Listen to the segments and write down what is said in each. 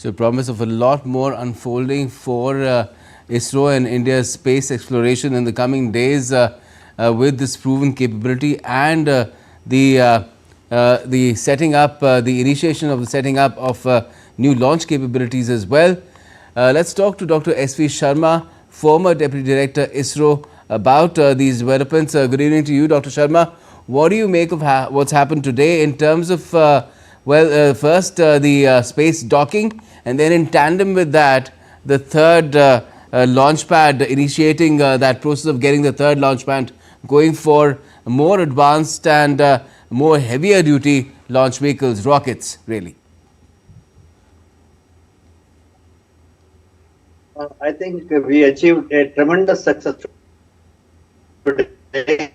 So promise of a lot more unfolding for ISRO and India's space exploration in the coming days with this proven capability and the setting up, the initiation of the setting up of new launch capabilities as well. Let's talk to Dr. S.V. Sharma, former Deputy Director ISRO, about these developments. Good evening to you, Dr. Sharma. What do you make of what's happened today in terms of, first the space docking, and then in tandem with that, the third launch pad, initiating that process of getting the third launch pad going for more advanced and more heavier duty launch vehicles, rockets, really? I think we achieved a tremendous success today.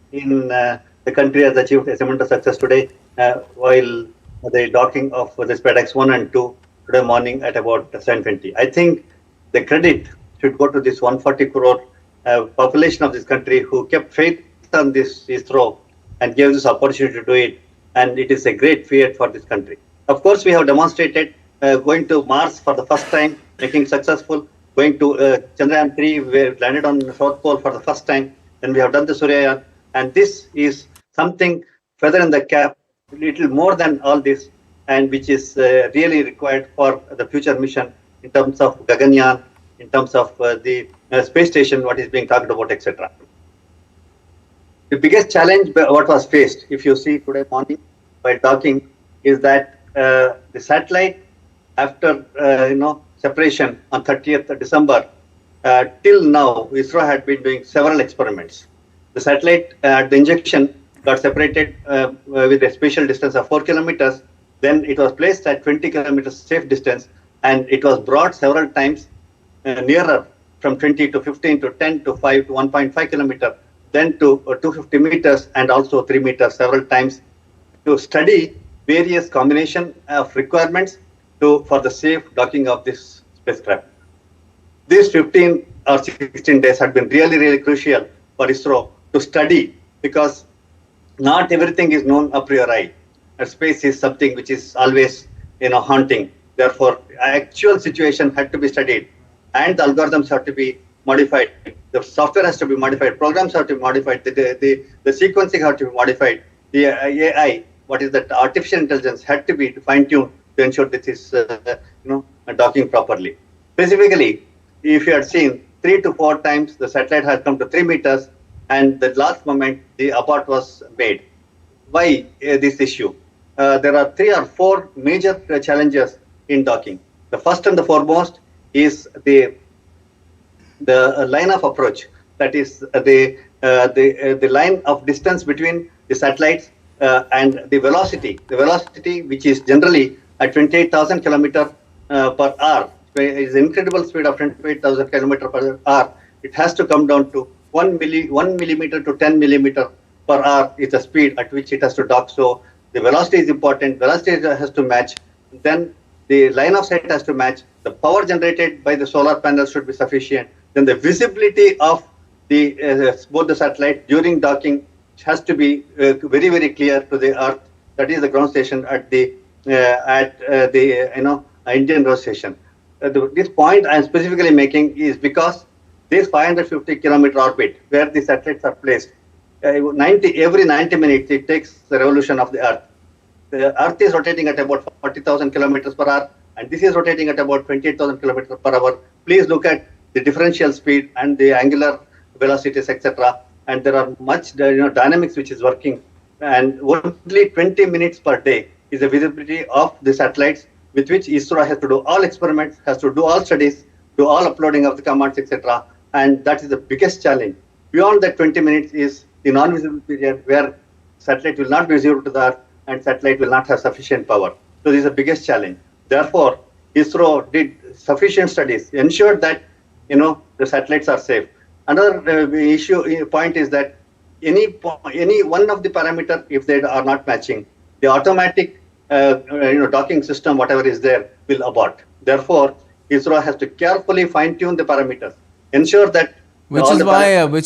The country has achieved a tremendous success today while the docking of the SpaDeX 1 and 2 today morning at about 7:20. I think the credit should go to this 140 crore population of this country who kept faith on this ISRO and gave this opportunity to do it. And it is a great feat for this country. Of course, we have demonstrated going to Mars for the first time, making it successful. Going to Chandrayaan 3, we landed on the South Pole for the first time. Then we have done the Suryayaan. And this is something feather in the cap, little more than all this, and which is really required for the future mission in terms of Gaganyaan, in terms of the space station, what is being talked about, etc. The biggest challenge what was faced, if you see today morning by docking, is that the satellite, after separation on 30th December, till now, ISRO had been doing several experiments. The satellite at the injection got separated with a spatial distance of 4 kilometers. Then it was placed at 20 kilometers safe distance, and it was brought several times nearer, from 20 to 15 to 10 to 5 to 1.5 kilometer, then to 250 meters and also 3 meters several times to study various combination of requirements for the safe docking of this spacecraft. These 15 or 16 days had been really, really crucial for ISRO to study, because not everything is known a priori. Space is something which is always, haunting. Therefore, actual situation had to be studied, and the algorithms have to be modified. The software has to be modified. Programs have to be modified. The sequencing have to be modified. The AI, what is that? Artificial intelligence had to be fine-tuned to ensure this is, docking properly. Specifically, if you had seen 3 to 4 times, the satellite has come to 3 meters, and the last moment the abort was made. Why this issue? There are 3 or 4 major challenges in docking. The first and the foremost is the line of approach. That is the line of distance between the satellites and the velocity. The velocity, which is generally at 28,000 kilometers per hour, is incredible speed of 28,000 kilometers per hour. It has to come down to 1 millimeter to 10 millimeter per hour is the speed at which it has to dock. So the velocity is important. Velocity has to match. Then the line of sight has to match. The power generated by the solar panels should be sufficient. Then the visibility of both the satellite during docking has to be very, very clear to the Earth. That is the ground station at the Indian ground station. This point I am specifically making is because this 550 kilometer orbit where the satellites are placed, every 90 minutes it takes the revolution of the Earth. The Earth is rotating at about 40,000 kilometers per hour, and this is rotating at about 28,000 kilometers per hour. Please look at the differential speed and the angular velocities, etc. And there are much dynamics which is working. And only 20 minutes per day is the visibility of the satellites, with which ISRO has to do all experiments, has to do all studies, do all uploading of the commands, etc. And that is the biggest challenge. Beyond that 20 minutes is the non-visible period, where satellite will not be visible to the Earth and satellite will not have sufficient power. So this is the biggest challenge. Therefore, ISRO did sufficient studies, ensured that the satellites are safe. Another point is that any one of the parameters, if they are not matching, the automatic docking system, whatever is there, will abort. Therefore, ISRO has to carefully fine-tune the parameters, ensure that. Which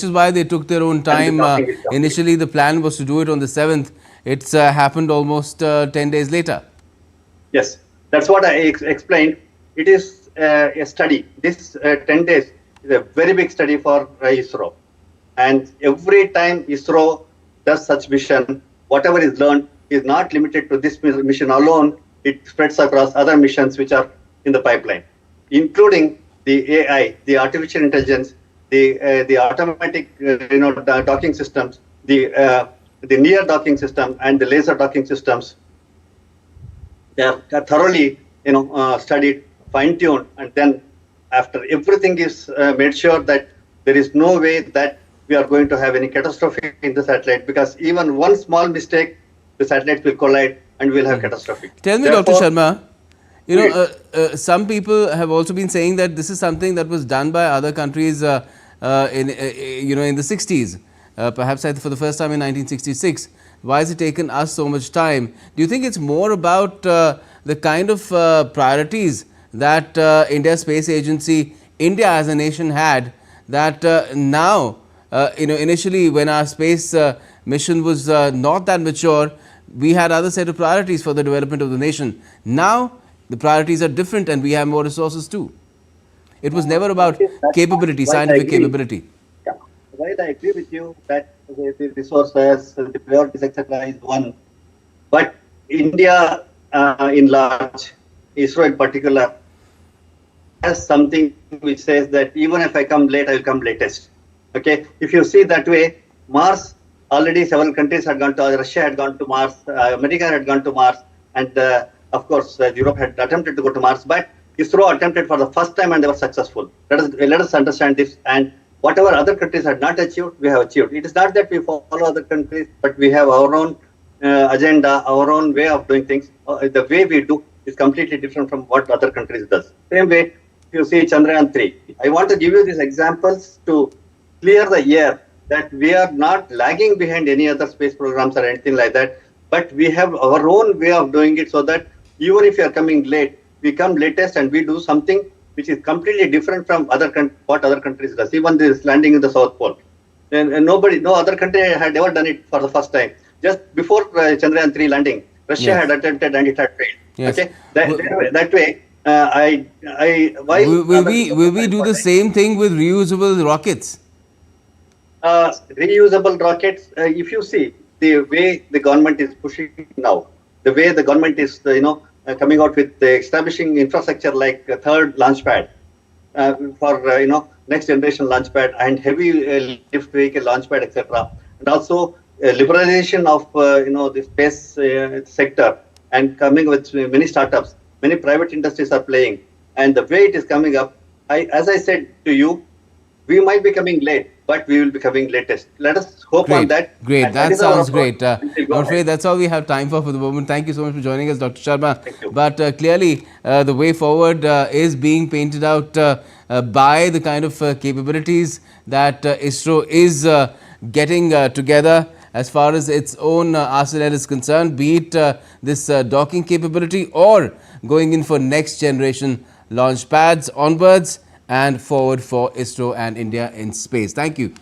is why they took their own time. Initially, the plan was to do it on the 7th. It's happened almost 10 days later. Yes. That's what I explained. It is a study. This 10 days is a very big study for ISRO. And every time ISRO does such mission, whatever is learned is not limited to this mission alone. It spreads across other missions which are in the pipeline, including the AI, the artificial intelligence, the automatic docking systems, the near docking system, and the laser docking systems. They are thoroughly studied, fine-tuned, and then after everything is made sure that there is no way that we are going to have any catastrophe in the satellite, because even one small mistake, the satellites will collide and we will have catastrophic. Tell me, Dr. Sharma, some people have also been saying that this is something that was done by other countries in the 60s, perhaps for the first time in 1966. Why has it taken us so much time? Do you think it's more about the kind of priorities that India Space Agency, India as a nation had, that now, initially when our space mission was not that mature, we had other set of priorities for the development of the nation. Now, the priorities are different and we have more resources too. It was never about capability, scientific capability. Yeah. While I agree with you that the resources, the priorities, etc. is one, but India in large, ISRO in particular, has something which says that even if I come late, I will come latest. Okay, if you see that way, Mars, already several countries had gone to, Russia had gone to Mars, America had gone to Mars, and of course Europe had attempted to go to Mars, but ISRO attempted for the first time and they were successful. Let us understand this, and whatever other countries had not achieved, we have achieved. It is not that we follow other countries, but we have our own agenda, our own way of doing things. The way we do is completely different from what other countries does. Same way, if you see Chandrayaan 3, I want to give you these examples to clear the air that we are not lagging behind any other space programs or anything like that, but we have our own way of doing it, so that even if you are coming late, we come latest and we do something which is completely different from what other countries does. Even this landing in the South Pole, and no other country had ever done it for the first time. Just before Chandrayaan 3 landing, Russia had attempted and it had failed. Yes. Okay, that way. Will we do the same thing with reusable rockets? Reusable rockets. If you see the way the government is pushing now, the way the government is coming out with establishing infrastructure like a third launch pad for next generation launch pad and heavy lift vehicle launch pad, etc. And also liberalization of the space sector, and coming with many startups, many private industries are playing, and the way it is coming up, as I said to you, we might be coming late, but we will be coming latest. Let us hope on that. Great, that sounds great. I'm afraid that's all we have time for the moment. Thank you so much for joining us, Dr. Sharma. Thank you. But clearly, the way forward is being painted out by the kind of capabilities that ISRO is getting together as far as its own arsenal is concerned, be it this docking capability or going in for next generation launch pads, onwards and forward for ISRO and India in space. Thank you.